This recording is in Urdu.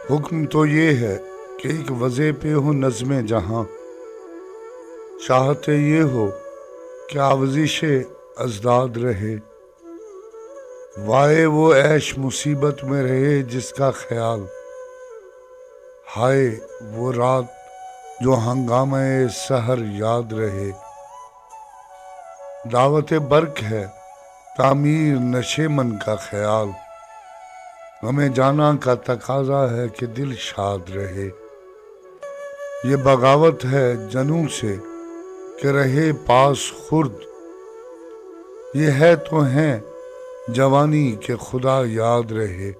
حکم تو یہ ہے کہ ایک وضع پہ ہو نظم جہاں، چاہتے یہ ہو کہ آوزش ازداد رہے، وائے وہ عیش مصیبت میں رہے جس کا خیال، ہائے وہ رات جو ہنگامہ سحر یاد رہے۔ دعوت برق ہے تعمیر نشے من کا خیال، ہمیں جانا کا تقاضا ہے کہ دل شاد رہے۔ یہ بغاوت ہے جنوں سے کہ رہے پاس خرد، یہ ہے تو ہیں جوانی کہ خدا یاد رہے۔